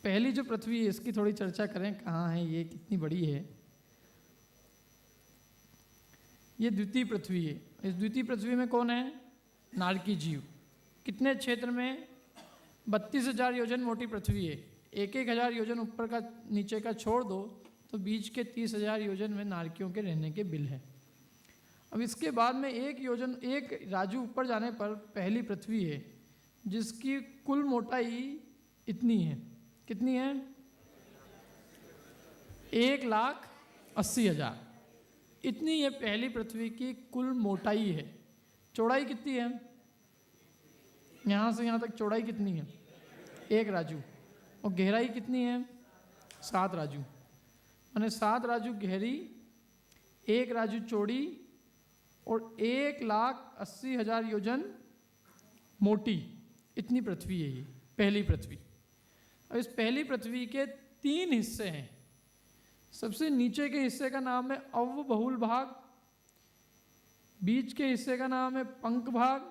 पहली जो पृथ्वी है इसकी थोड़ी चर्चा करें, कहाँ है ये, कितनी बड़ी है। ये द्वितीय पृथ्वी है। इस द्वितीय पृथ्वी में कौन है? नारकी जीव। कितने क्षेत्र में? 32,000 योजन मोटी पृथ्वी है। 1,000 योजन ऊपर का नीचे का छोड़ दो तो बीच के 30,000 योजन में नारकियों के रहने के बिल हैं। अब इसके बाद में 1 राजू ऊपर जाने पर पहली पृथ्वी है जिसकी कुल मोटाई इतनी है। कितनी है? 1,80,000। इतनी ये पहली पृथ्वी की कुल मोटाई है। चौड़ाई कितनी है? यहाँ से यहाँ तक चौड़ाई कितनी है? 1 राजू। और गहराई कितनी है? 7 राजू। माने 7 राजू गहरी, 1 राजू चौड़ी और 1,80,000 योजन मोटी। इतनी पृथ्वी है ये पहली पृथ्वी। अब इस पहली पृथ्वी के 3 हिस्से हैं। सबसे नीचे के हिस्से का नाम है अव्यबहुल भाग, बीच के हिस्से का नाम है पंक भाग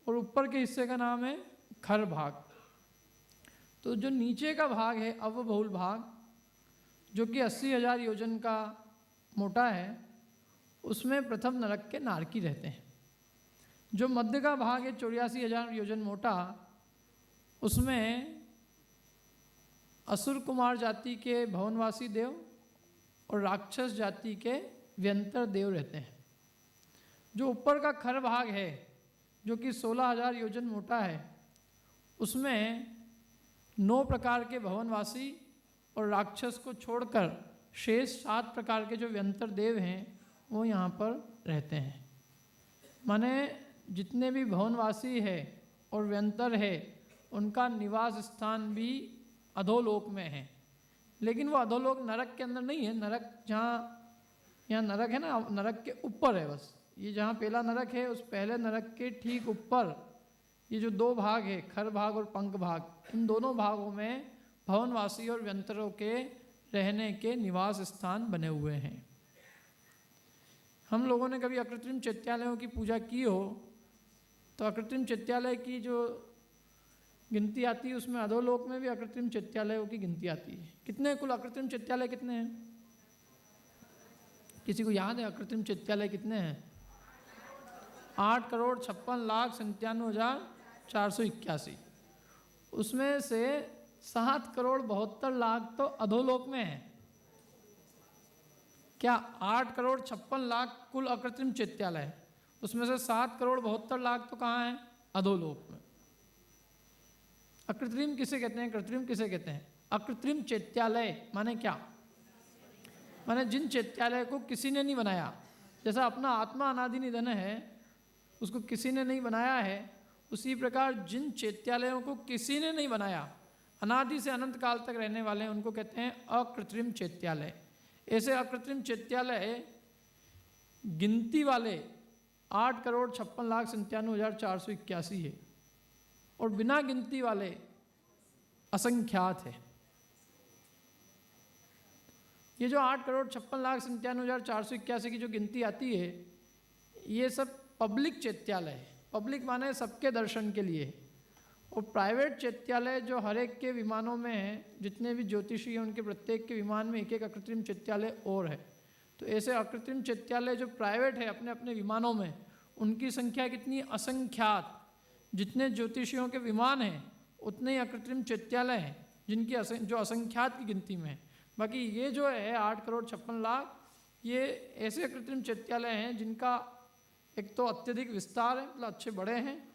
और ऊपर के हिस्से का नाम है खर भाग। तो जो नीचे का भाग है अव्यबहुल भाग, जो कि 80,000 योजन का मोटा है, उसमें प्रथम नरक के नारकी रहते हैं। जो मध्य का भाग है 84,000 योजन मोटा, उसमें असुर कुमार जाति के भवनवासी देव और राक्षस जाति के व्यंतर देव रहते हैं। जो ऊपर का खर भाग है जो कि 16,000 योजन मोटा है, उसमें 9 प्रकार के भवनवासी और राक्षस को छोड़कर शेष 7 प्रकार के जो व्यंतर देव हैं वो यहाँ पर रहते हैं। माने जितने भी भवनवासी है और व्यंतर है उनका निवास स्थान भी अधोलोक में है। लेकिन वो अधोलोक नरक के अंदर नहीं है। नरक जहाँ यहाँ नरक है ना, नरक के ऊपर है बस। ये जहाँ पहला नरक है उस पहले नरक के ठीक ऊपर ये जो 2 भाग है, खर भाग और पंक भाग, इन दोनों भागों में भवनवासी और व्यंतरों के रहने के निवास स्थान बने हुए हैं। हम लोगों ने कभी अकृत्रिम चैत्यालयों की पूजा की हो तो अकृत्रिम चैत्यालय की जो गिनती आती है उसमें अधोलोक में भी अकृत्रिम चैत्यालयों की गिनती आती है। कितने कुल अकृत्रिम चैत्यालय कितने हैं? किसी को याद है अकृत्रिम चैत्यालय कितने हैं? 8,56,97,481। उसमें से 7,72,00,000 तो अधोलोक में है। क्या 8,56,00,000 कुल अकृत्रिम चैत्यालय, उसमें से 7,72,00,000 तो कहाँ है? अधोलोक में। अकृत्रिम किसे कहते हैं? कृत्रिम किसे कहते हैं? अकृत्रिम चैत्यालय माने क्या? माने जिन चैत्यालय को किसी ने नहीं बनाया। जैसा अपना आत्मा अनादि निधन है, उसको किसी ने नहीं बनाया है, उसी प्रकार जिन चैत्यालयों को किसी ने नहीं बनाया, अनादि से अनंत काल तक रहने वाले हैं, उनको कहते हैं अकृत्रिम चैत्यालय। ऐसे अकृत्रिम चैत्यालय गिनती वाले 8,56,97,481 है और बिना गिनती वाले असंख्यात है। ये जो 8,56,97,481 की जो गिनती आती है, ये सब पब्लिक चैत्यालय है। पब्लिक माने सबके दर्शन के लिए। और प्राइवेट चैत्यालय जो हर एक के विमानों में है, जितने भी ज्योतिषी हैं उनके प्रत्येक के विमान में एक एक अकृत्रिम चैत्यालय और है। तो ऐसे अकृत्रिम चैत्यालय जो प्राइवेट है अपने अपने विमानों में, उनकी संख्या कितनी? असंख्यात। जितने ज्योतिषियों के विमान हैं उतने ही अकृत्रिम चैत्यालय हैं जिनकी जो असंख्यात की गिनती में है। बाकी ये जो है 8,56,00,000, ये ऐसे अकृत्रिम चैत्यालय हैं जिनका एक तो अत्यधिक विस्तार है, मतलब अच्छे बड़े हैं,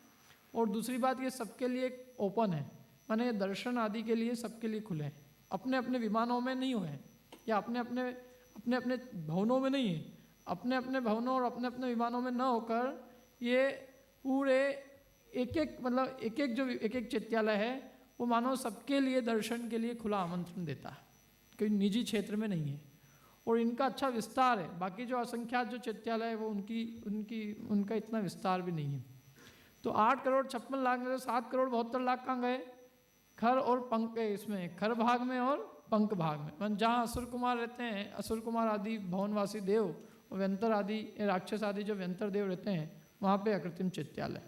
और दूसरी बात ये सबके लिए ओपन है। माने दर्शन आदि के लिए सबके लिए खुले हैं। अपने अपने विमानों में नहीं हुए हैं या अपने अपने भवनों में नहीं है। अपने अपने भवनों और अपने अपने विमानों में न होकर ये पूरे एक एक चैत्यालय है वो मानो सबके लिए दर्शन के लिए खुला आमंत्रण देता है, कोई निजी क्षेत्र में नहीं है। और इनका अच्छा विस्तार है। बाकी जो असंख्यात जो चैत्यालय है वो उनका इतना विस्तार भी नहीं है। तो 8,56,00,000 में 7,72,00,000 कहाँ गए? खर और पंक, इसमें खर भाग में और पंक भाग में। जहाँ असुर कुमार रहते हैं, असुर कुमार आदि भवनवासी देव और व्यंतर आदि राक्षस आदि जो व्यंतर देव रहते हैं, वहाँ पे अकृत्रिम चैत्यालय।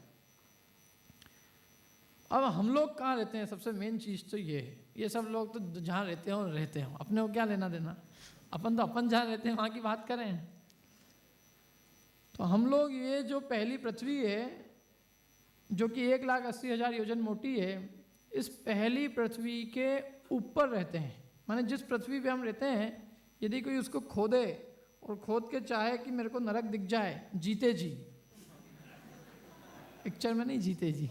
अब हम लोग कहाँ रहते हैं, सबसे मेन चीज़ तो ये है। ये सब लोग तो जहाँ रहते हो रहते हो, अपने को क्या लेना देना। अपन तो अपन जहाँ रहते हैं वहाँ की बात करें। तो हम लोग ये जो पहली पृथ्वी है जो कि 1,80,000 योजन मोटी है, इस पहली पृथ्वी के ऊपर रहते हैं। माने जिस पृथ्वी पे हम रहते हैं, यदि कोई उसको खोदे और खोद के चाहे कि मेरे को नरक दिख जाए, जीते जी, पिक्चर में नहीं जीते जी,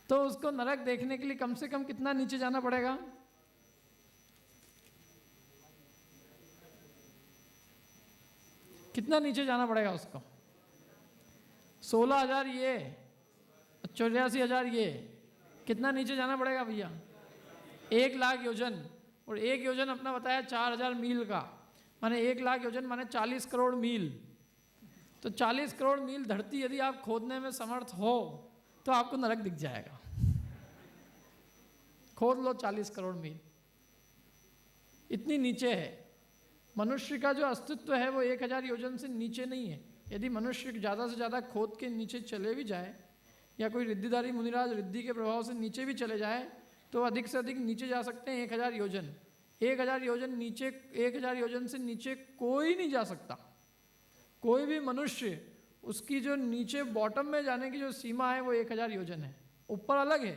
तो उसको नरक देखने के लिए कम से कम कितना नीचे जाना पड़ेगा? कितना नीचे जाना पड़ेगा उसको? 16,000 ये, 84,000 ये, कितना नीचे जाना पड़ेगा भैया? 1,00,000 योजन। और 1 योजन अपना बताया 4,000 मील का, माने 1,00,000 योजन माने 40 करोड़ मील। तो 40 करोड़ मील धरती यदि आप खोदने में समर्थ हो तो आपको नरक दिख जाएगा। खोद लो 40 करोड़ मील, इतनी नीचे है। मनुष्य का जो अस्तित्व है वो 1,000 योजन से नीचे नहीं है। यदि मनुष्य ज़्यादा से ज़्यादा खोद के नीचे चले भी जाए, या कोई रिद्धिधारी मुनिराज रिद्धि के प्रभाव से नीचे भी चले जाए, तो अधिक से अधिक नीचे जा सकते हैं 1,000 योजन। 1,000 योजन नीचे, 1,000 योजन से नीचे कोई नहीं जा सकता। कोई भी मनुष्य, उसकी जो नीचे बॉटम में जाने की जो सीमा है वो 1,000 योजन है। ऊपर अलग है,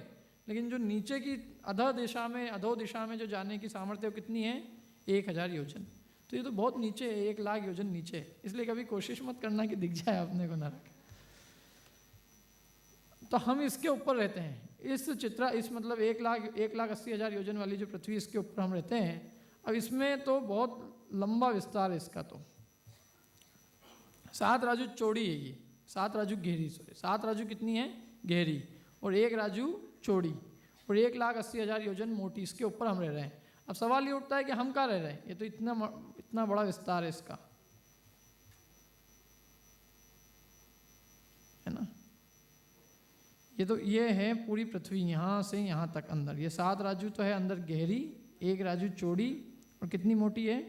लेकिन जो नीचे की अधो दिशा में जो जाने की सामर्थ्य वो कितनी है? 1,000 योजन। तो ये तो बहुत नीचे है, 1,00,000 योजन नीचे है। इसलिए कभी कोशिश मत करना कि दिख जाए अपने को नरक। तो हम इसके ऊपर रहते हैं। इस मतलब 1,80,000 योजन वाली जो पृथ्वी, इसके ऊपर हम रहते हैं। अब इसमें तो बहुत लंबा विस्तार है इसका। तो 7 राजू चौड़ी है ये, 7 राजू गहरी, 7 राजू कितनी है? गहरी, और 1 राजू चौड़ी, और 1,80,000 योजन मोटी। इसके ऊपर हम रह रहे हैं। अब सवाल ये उठता है कि हम कहाँ रह रहे हैं? ये तो इतना बड़ा विस्तार है इसका, है ना। ये है पूरी पृथ्वी, यहाँ से यहाँ तक अंदर। ये 7 राजू तो है अंदर गहरी, 1 राजू चौड़ी, और कितनी मोटी है?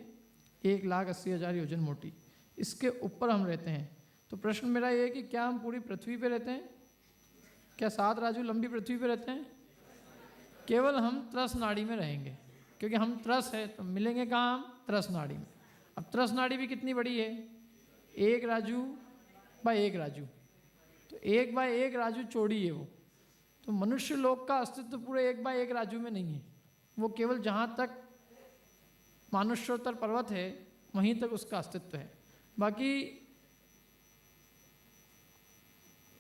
1,80,000 योजन मोटी। इसके ऊपर हम रहते हैं। तो प्रश्न मेरा ये है कि क्या हम पूरी पृथ्वी पे रहते हैं? क्या 7 राजू लंबी पृथ्वी पे रहते हैं? केवल हम त्रस नाड़ी में रहेंगे, क्योंकि हम त्रस है। तो मिलेंगे कहाँ हम? त्रस नाड़ी में। अब त्रस नाड़ी भी कितनी बड़ी है? 1 राजू बाय 1 राजू, तो 1 बाय 1 राजू चौड़ी है वो। तो मनुष्य लोक का अस्तित्व पूरे 1 बाय 1 राजू में नहीं है। वो केवल जहाँ तक मानुष्योत्तर पर्वत है वहीं तक उसका अस्तित्व है। बाकी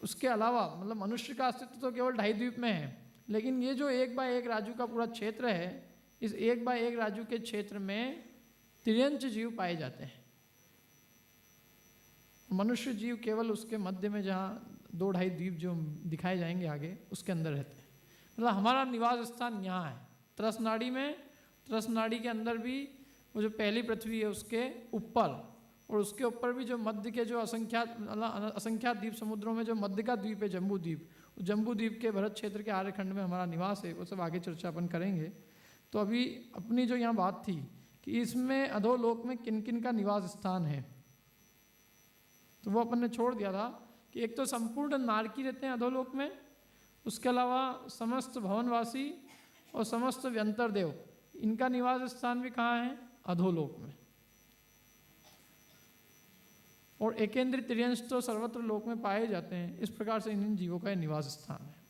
उसके अलावा मतलब मनुष्य का अस्तित्व तो केवल 2.5 द्वीप में है। लेकिन ये जो 1 बाय 1 राजू का पूरा क्षेत्र है, इस 1 बाय 1 राजू के क्षेत्र में तिर्यंच जीव पाए जाते हैं। मनुष्य जीव केवल उसके मध्य में, जहाँ 2-2.5 द्वीप जो दिखाए जाएंगे आगे, उसके अंदर रहते हैं। मतलब हमारा निवास स्थान यहाँ है, त्रस नाड़ी में। त्रस नाड़ी के अंदर भी वो जो पहली पृथ्वी है उसके ऊपर, और उसके ऊपर भी जो मध्य के जो असंख्यात द्वीप समुद्रों में जो मध्य का द्वीप है, जम्बू द्वीप, जम्बू द्वीप के भरत क्षेत्र के आर्यखंड में हमारा निवास है। वो सब आगे चर्चा अपन करेंगे। तो अभी अपनी जो यहाँ बात थी कि इसमें अधोलोक में किन किन का निवास स्थान है, तो वो अपन ने छोड़ दिया था कि एक तो संपूर्ण नारकी रहते हैं अधोलोक में, उसके अलावा समस्त भवनवासी और समस्त व्यंतर देव, इनका निवास स्थान भी कहाँ है? अधोलोक में। और एकेंद्रीय तिर्यंश तो सर्वत्र लोक में पाए जाते हैं। इस प्रकार से इन जीवों का निवास स्थान है।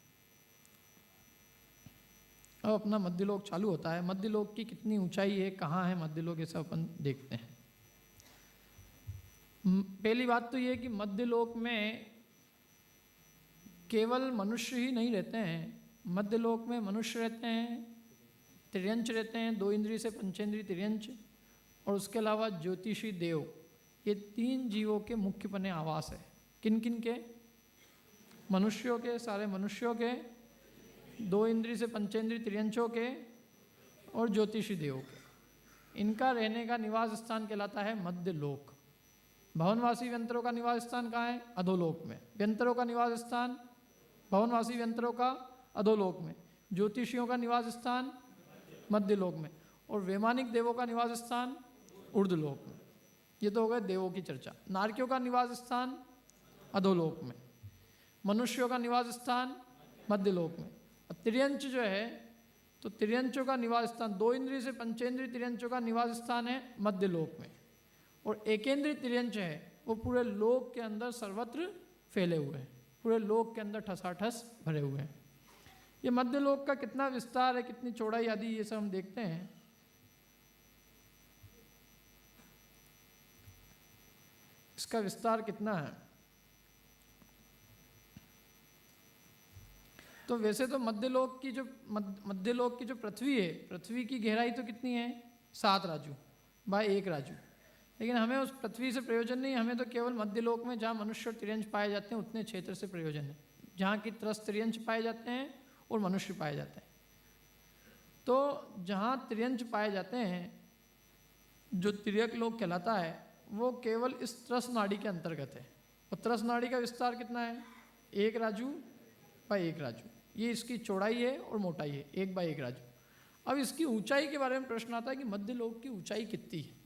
अब अपना मध्यलोक चालू होता है। मध्यलोक की कितनी ऊंचाई है, कहाँ है मध्यलोक, ये सब अपन देखते हैं। पहली बात तो ये कि मध्यलोक में केवल मनुष्य ही नहीं रहते हैं। मध्यलोक में मनुष्य रहते हैं, तिर्यंच रहते हैं, 2 इंद्रिय से पंचेंद्रिय तिर्यंच, और उसके अलावा ज्योतिषी देव। ये 3 जीवों के मुख्य बने आवास है। किन किन के? मनुष्यों के, सारे मनुष्यों के, 2 इंद्रिय से पंचेंद्रिय तिर्यंचों के, और ज्योतिषी देवों के। इनका रहने का निवास स्थान कहलाता है मध्यलोक। भवनवासी व्यंतरों का निवास स्थान कहाँ है? अधोलोक में। व्यंतरों का निवास स्थान, भवनवासी व्यंतरों का अधोलोक में। ज्योतिषियों का निवास स्थान मध्यलोक में, और वैमानिक देवों का निवास स्थान ऊर्ध्वलोक में। ये तो हो गए देवों की चर्चा। नारकियों का निवास स्थान अधोलोक में, मनुष्यों का निवास स्थान मध्यलोक में। और तिर्यंच जो है, तो तिर्यंचों का निवास स्थान 2 इंद्रिय से पंचेंद्रिय तिर्यंचों का निवास स्थान है मध्यलोक में। और एकेंद्रीय तिर्यंच है वो पूरे लोक के अंदर सर्वत्र फैले हुए हैं, पूरे लोक के अंदर ठसाठस भरे हुए हैं। ये मध्यलोक का कितना विस्तार है, कितनी चौड़ाई आदि, ये सब हम देखते हैं। इसका विस्तार कितना है। तो वैसे तो मध्यलोक की जो पृथ्वी है, पृथ्वी की गहराई तो कितनी है 7 राजू बाय 1 राजू। लेकिन हमें उस पृथ्वी से प्रयोजन नहीं, हमें तो केवल मध्यलोक में जहाँ मनुष्य और तिर्यंच पाए जाते हैं उतने क्षेत्र से प्रयोजन है, जहाँ की त्रस्त तिर्यंच पाए जाते हैं और मनुष्य पाए जाते हैं। तो जहाँ तिर्यंच पाए जाते हैं, जो तिर्यक लोक कहलाता है, वो केवल इस त्रस नाड़ी के अंतर्गत है। और त्रस नाड़ी का विस्तार कितना है 1 राजू बाय 1 राजू। ये इसकी चौड़ाई है और मोटाई है 1 बाय 1 राजू। अब इसकी ऊंचाई के बारे में प्रश्न आता है कि मध्यलोक की ऊंचाई कितनी है,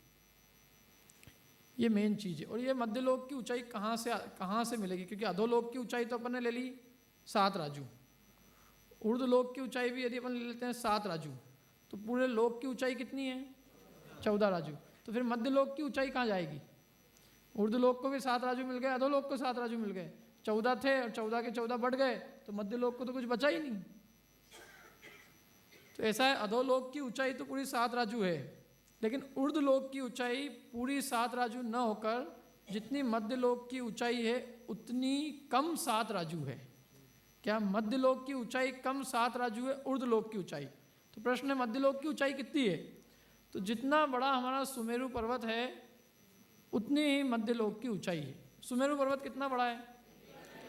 ये मेन चीज़ है। और ये मध्यलोक की ऊंचाई कहाँ से मिलेगी, क्योंकि अधोलोक की ऊंचाई तो अपन ने ले ली 7 राजू, ऊर्ध्वलोक की ऊंचाई भी यदि अपन ले लेते हैं 7 राजू, तो पूरे लोक की ऊंचाई कितनी है 14 राजू। तो फिर मध्यलोक की ऊंचाई कहाँ जाएगी। ऊर्ध्वलोक को भी 7 राजू मिल गए, अधोलोक को 7 राजू मिल गए, 14 थे और 14 के 14 बढ़ गए, तो मध्यलोक को तो कुछ बचा ही नहीं। तो ऐसा है, अधोलोक की ऊंचाई तो पूरी 7 राजू है, लेकिन ऊर्ध्वलोक की ऊंचाई पूरी 7 राजू न होकर जितनी मध्यलोक की ऊंचाई है उतनी कम 7 राजू है। क्या मध्यलोक की ऊंचाई कम 7 राजू है ऊर्ध्वलोक की ऊंचाई। तो प्रश्न है मध्यलोक की ऊंचाई कितनी है। तो जितना बड़ा हमारा सुमेरु पर्वत है उतनी ही मध्यलोक की ऊंचाई है। सुमेरु पर्वत कितना बड़ा है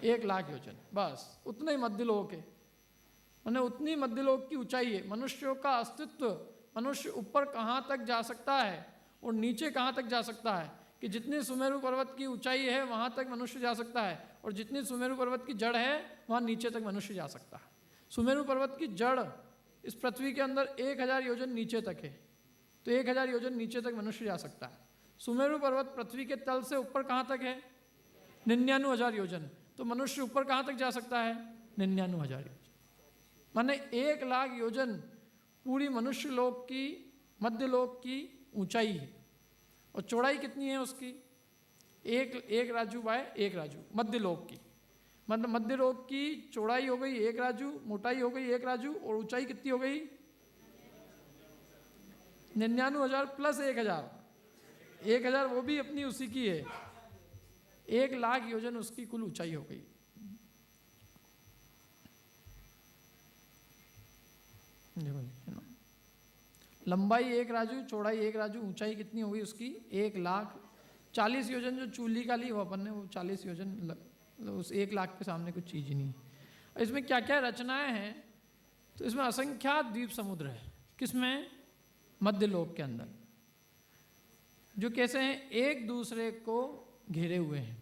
1 लाख योजन, बस उतना ही मध्यलोक है, माने उतनी मध्यलोक की ऊंचाई है। मनुष्यों का अस्तित्व, मनुष्य ऊपर कहाँ तक जा सकता है और नीचे कहाँ तक जा सकता है, कि जितनी सुमेरु पर्वत की ऊंचाई है वहाँ तक मनुष्य जा सकता है, और जितनी सुमेरु पर्वत की जड़ है वहाँ नीचे तक मनुष्य जा सकता है। सुमेरु पर्वत की जड़ इस पृथ्वी के अंदर 1000 योजन नीचे तक है, तो 1000 योजन नीचे तक मनुष्य जा सकता है। सुमेरु पर्वत पृथ्वी के तल से ऊपर कहाँ तक है 99,000 योजन, तो मनुष्य ऊपर कहाँ तक जा सकता है 99,000 योजन, माने 1 लाख योजन पूरी मनुष्य लोक की मध्यलोक की ऊंचाई है। और चौड़ाई कितनी है उसकी 1 राजू बाय 1 राजू मध्यलोक की। मतलब मध्यलोक की चौड़ाई हो गई 1 राजू, मोटाई हो गई 1 राजू, और ऊंचाई कितनी हो गई 99,000 प्लस 1,000, 1,000 वो भी अपनी उसी की है, 1 लाख योजन उसकी कुल ऊंचाई हो गई। लंबाई 1 राजू, चौड़ाई 1 राजू, ऊंचाई कितनी होगी उसकी 1,40,000 योजन। जो चूली का ली वो अपन ने वो 40 योजन, उस 1 लाख के सामने कुछ चीज़ ही नहीं। इसमें क्या क्या रचनाएं हैं, तो इसमें असंख्यात द्वीप समुद्र है। किसमें मध्यलोक के अंदर, जो कैसे हैं एक दूसरे को घेरे हुए हैं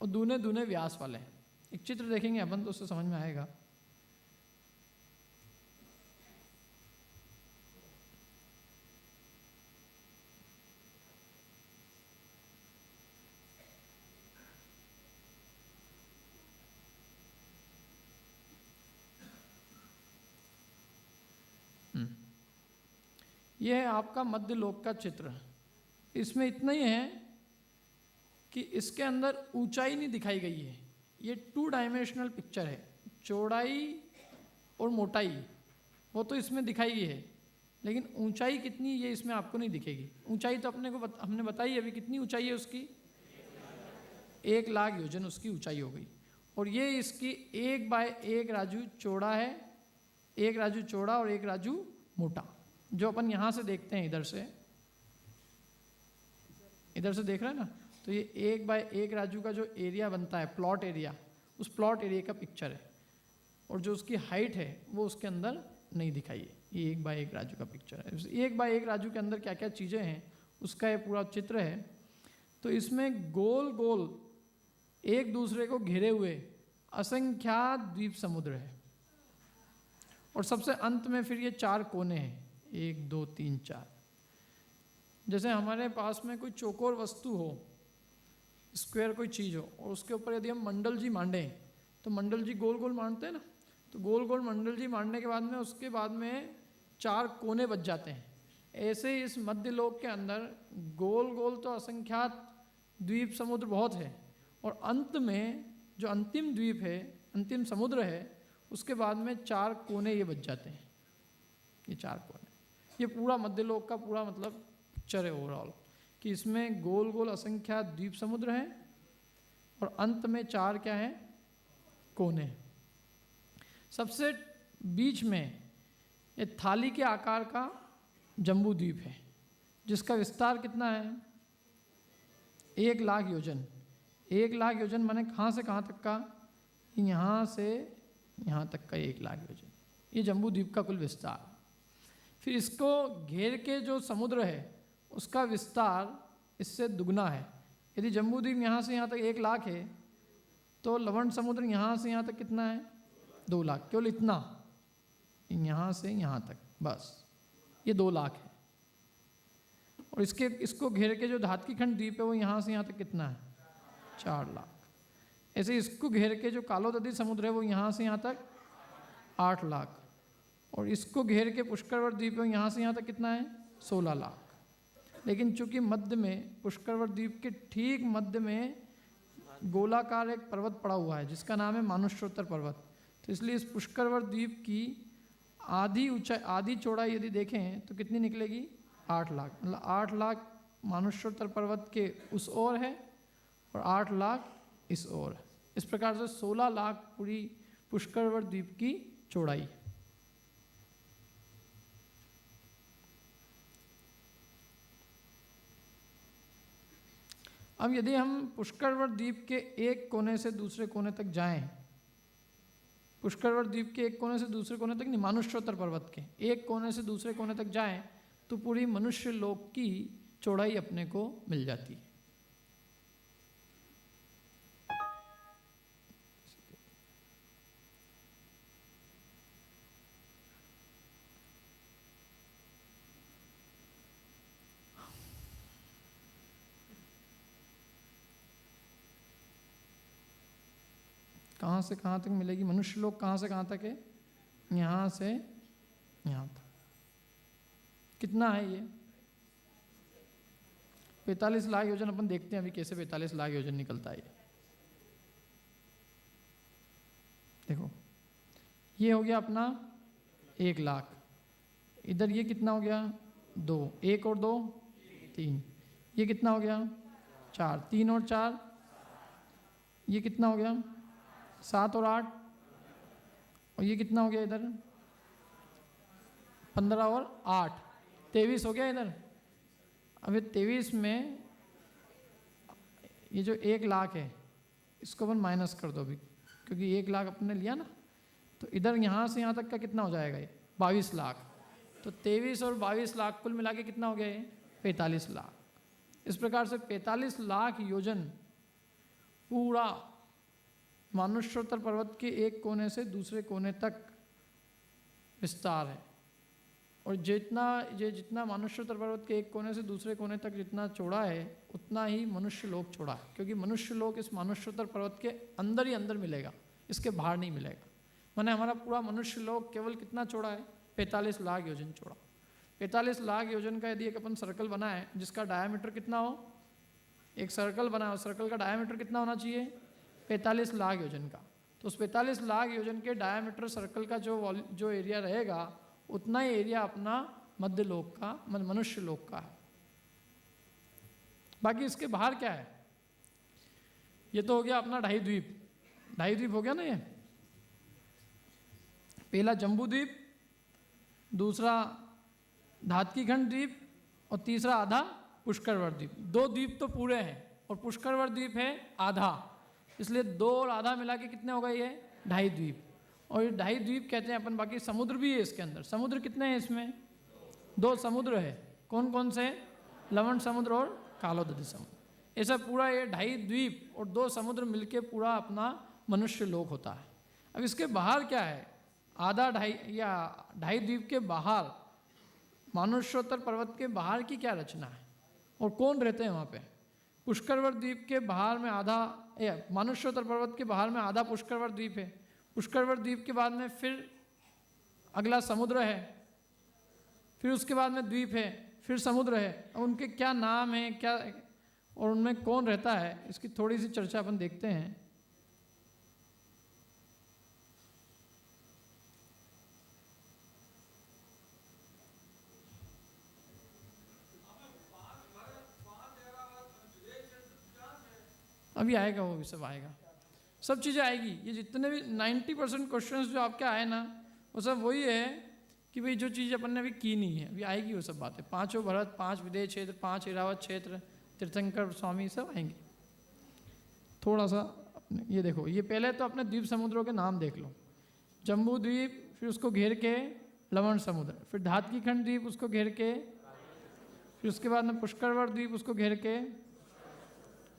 और दूने दूने व्यास वाले हैं। एक चित्र देखेंगे अपन तो उससे समझ में आएगा। यह है आपका मध्यलोक का चित्र। इसमें इतना ही है कि इसके अंदर ऊंचाई नहीं दिखाई गई है, ये 2 डायमेंशनल पिक्चर है। चौड़ाई और मोटाई वो तो इसमें दिखाई है, लेकिन ऊंचाई कितनी ये इसमें आपको नहीं दिखेगी। ऊंचाई तो हमने बताई अभी, कितनी ऊंचाई है उसकी 1 लाख योजन उसकी ऊंचाई हो गई। और ये इसकी 1 बाय 1 राजू चौड़ा है, 1 राजू चौड़ा और 1 राजू मोटा। जो अपन यहाँ से देखते हैं, इधर से देख रहे हैं ना, तो ये 1 बाय 1 राजू का जो एरिया बनता है प्लॉट एरिया, उस प्लॉट एरिया का पिक्चर है। और जो उसकी हाइट है वो उसके अंदर नहीं दिखाई है, ये 1 बाय 1 राजू का पिक्चर है। 1 बाय 1 राजू के अंदर क्या क्या चीज़ें हैं उसका ये पूरा चित्र है। तो इसमें गोल गोल एक दूसरे को घेरे हुए असंख्यात द्वीप समुद्र है। और सबसे अंत में फिर ये 4 कोने हैं, 1 2 3 4। जैसे हमारे पास में कोई चौकोर वस्तु हो, स्क्वायर कोई चीज़ हो, और उसके ऊपर यदि हम मंडल जी मांडें, तो मंडल जी गोल गोल मांडते हैं ना, तो गोल गोल मंडल जी मारने के बाद में उसके बाद में 4 कोने बच जाते हैं। ऐसे ही इस मध्य लोक के अंदर गोल गोल तो असंख्यात द्वीप समुद्र बहुत है, और अंत में जो अंतिम द्वीप है, अंतिम समुद्र है, उसके बाद में 4 कोने ये बच जाते हैं। ये 4 कोने, ये पूरा मध्य लोक का पूरा मतलब पिक्चर है ओवरऑल, कि इसमें गोल गोल असंख्यात द्वीप समुद्र हैं और अंत में 4 क्या हैं, कोने। सबसे बीच में ये थाली के आकार का जम्बू द्वीप है, जिसका विस्तार कितना है, 1 लाख योजन। 1 लाख योजन माने कहाँ से कहाँ तक का, यहाँ से यहाँ तक का 1 लाख योजन, ये जम्बू द्वीप का कुल विस्तार। फिर इसको घेर के जो समुद्र है उसका विस्तार इससे दुगना है। यदि जम्बू द्वीप यहाँ से यहाँ तक 1 लाख है, तो लवण समुद्र यहाँ से यहाँ तक कितना है, 2 लाख। केवल इतना, यहाँ से यहाँ तक, बस ये 2 लाख है। और इसको घेर के जो धातकी खंड द्वीप है वो यहाँ से यहाँ तक कितना है, 4 लाख। ऐसे इसको घेर के जो कालोदधी समुद्र है वो यहाँ से यहाँ तक 8 लाख, और इसको घेर के पुष्करवत द्वीप है यहाँ से यहाँ तक कितना है, 16 लाख। लेकिन चूंकि मध्य में, पुष्करवत द्वीप के ठीक मध्य में गोलाकार एक पर्वत पड़ा हुआ है जिसका नाम है मानुष्योत्तर पर्वत, तो इसलिए इस पुष्करवत द्वीप की आधी ऊंचाई, आधी चौड़ाई यदि देखें तो कितनी निकलेगी, 8 लाख। मतलब 8 लाख मानुष्योत्तर पर्वत के उस ओर है और 8 लाख इस ओर है। इस प्रकार से 16 लाख पूरी पुष्करवत द्वीप की चौड़ाई। अब यदि हम पुष्करवत द्वीप के एक कोने से दूसरे कोने तक जाएं, पुष्करवत द्वीप के एक कोने से दूसरे कोने तक नहीं, मानुष्योत्तर पर्वत के एक कोने से दूसरे कोने तक जाएं, तो पूरी मनुष्य लोक की चौड़ाई अपने को मिल जाती है। कहाँ से कहाँ तक मिलेगी, मनुष्य लोक कहाँ से कहाँ तक है, यहाँ से यहाँ तक। कितना है ये, 45 लाख योजन। अपन देखते हैं अभी कैसे 45 लाख योजन निकलता है। देखो ये हो गया अपना 1 लाख, इधर ये कितना हो गया, 2, 1 और 2 3, ये कितना हो गया 4, 3 और 4, ये कितना हो गया 7 और 8, और ये कितना हो गया इधर 15 और 8, 23 हो गया इधर। अब 23 में ये जो 1 लाख है इसको अपन माइनस कर दो अभी, क्योंकि 1 लाख अपने लिया ना, तो इधर यहाँ से यहाँ तक का कितना हो जाएगा ये 22 लाख। तो 23 और 22 लाख कुल मिला के कितना हो गया ये 45 लाख। इस प्रकार से 45 लाख योजन पूरा मानुष्योत्तर पर्वत के एक कोने से दूसरे कोने तक विस्तार है। और जितना मानुष्योत्तर पर्वत के एक कोने से दूसरे कोने तक जितना चौड़ा है उतना ही मनुष्य लोक चौड़ा है, क्योंकि मनुष्य लोक इस मानुष्योत्तर पर्वत के अंदर ही अंदर मिलेगा, इसके बाहर नहीं मिलेगा। माने हमारा पूरा मनुष्य लोक केवल कितना चौड़ा है 45 लाख योजन चौड़ा। 45 लाख योजन का यदि एक अपन सर्कल बनाए जिसका डायामीटर कितना हो, एक सर्कल बनाओ, सर्कल का डायामीटर कितना होना चाहिए 45 लाख योजन का, तो उस 45 लाख योजन के डायामीटर सर्कल का जो एरिया रहेगा उतना ही एरिया अपना मध्य लोक का, मनुष्य लोक का है। बाकी इसके बाहर क्या है, ये तो हो गया अपना ढाई द्वीप हो गया ना। ये पहला जम्बू द्वीप, दूसरा धातकी खंड द्वीप और तीसरा आधा पुष्करवत द्वीप। 2 द्वीप तो पूरे हैं और पुष्करवत द्वीप है आधा, इसलिए 2 और आधा मिला के कितने होगा ये 2.5 द्वीप। और ये 2.5 द्वीप कहते हैं अपन। बाकी समुद्र भी है इसके अंदर। समुद्र कितने हैं इसमें 2 समुद्र है। कौन कौन से, लवण समुद्र और कालोदधी समुद्र। ऐसा पूरा ये 2.5 द्वीप और 2 समुद्र मिलके पूरा अपना मनुष्य लोक होता है। अब इसके बाहर क्या है, आधा 2.5 द्वीप के बाहर मानुष्योत्तर पर्वत के बाहर की क्या रचना है और कौन रहते हैं वहाँ पे। पुष्करवत द्वीप के बाहर में आधा, मानुष्योत्तर पर्वत के बाहर में आधा पुष्करवत द्वीप है, पुष्करवत द्वीप के बाद में फिर अगला समुद्र है, फिर उसके बाद में द्वीप है, फिर समुद्र है। अब उनके क्या नाम है, क्या और उनमें कौन रहता है, इसकी थोड़ी सी चर्चा अपन देखते हैं। अभी आएगा, वो भी सब आएगा, सब चीज़ें आएगी। ये जितने भी 90% क्वेश्चंस जो आपके आए ना, वो सब वही है कि भाई जो चीज़ अपन ने अभी की नहीं है, अभी आएगी वो सब बातें। 5 भरत, 5 विदेह क्षेत्र, 5 इरावत क्षेत्र, तीर्थंकर स्वामी, सब आएंगे। थोड़ा सा अपने ये देखो, ये पहले तो अपने द्वीप समुद्रों के नाम देख लो। जम्बू द्वीप, फिर उसको घेर के लवण समुद्र, फिर धातकी खंड द्वीप उसको घेर के, फिर उसके बाद में पुष्करवत द्वीप उसको घेर के,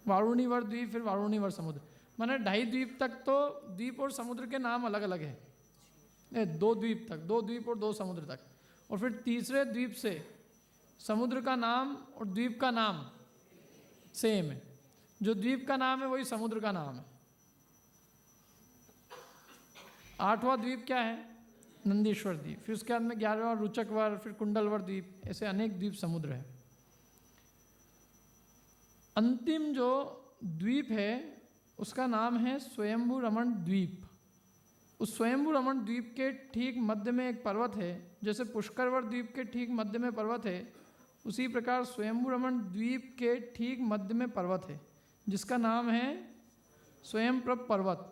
वारुणीवर द्वीप, फिर वारुणीवर समुद्र। माने 2.5 द्वीप तक तो द्वीप और समुद्र के नाम अलग अलग है। 2 द्वीप तक, 2 द्वीप और 2 समुद्र तक। और फिर तीसरे द्वीप से समुद्र का नाम और द्वीप का नाम सेम है। जो द्वीप का नाम है वही समुद्र का नाम है। 8वां द्वीप क्या है? नंदीश्वर द्वीप। फिर उसके बाद में 11वां रुचकवर, फिर कुंडलवर द्वीप, ऐसे अनेक द्वीप समुद्र है। अंतिम जो द्वीप है उसका नाम है स्वयंभू रमण द्वीप। उस स्वयंभू रमण द्वीप के ठीक मध्य में एक पर्वत है। जैसे पुष्करवत द्वीप के ठीक मध्य में पर्वत है, उसी प्रकार स्वयंभू रमण द्वीप के ठीक मध्य में पर्वत है जिसका नाम है स्वयंप्रभ पर्वत।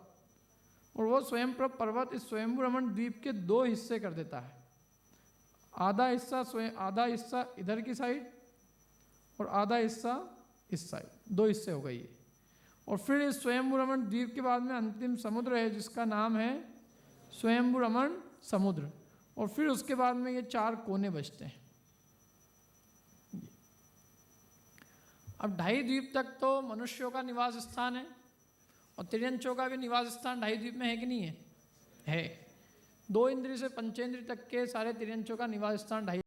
और वो स्वयंप्रभ पर्वत इस स्वयंभू रमण द्वीप के 2 हिस्से कर देता है। आधा हिस्सा इधर की साइड और आधा हिस्सा इस साइड, 2 हिस्से हो गई है। और फिर इस स्वयंभू रमण द्वीप के बाद में अंतिम समुद्र है जिसका नाम है स्वयंभू रमण समुद्र। और फिर उसके बाद में ये 4 कोने बचते हैं। अब 2.5 द्वीप तक तो मनुष्यों का निवास स्थान है और तिर्यंचों का भी निवास स्थान 2.5 द्वीप में है कि नहीं है? है। 2 इंद्रिय से 5 इंद्रिय तक के सारे तिर्यंचों का निवास स्थान 2.5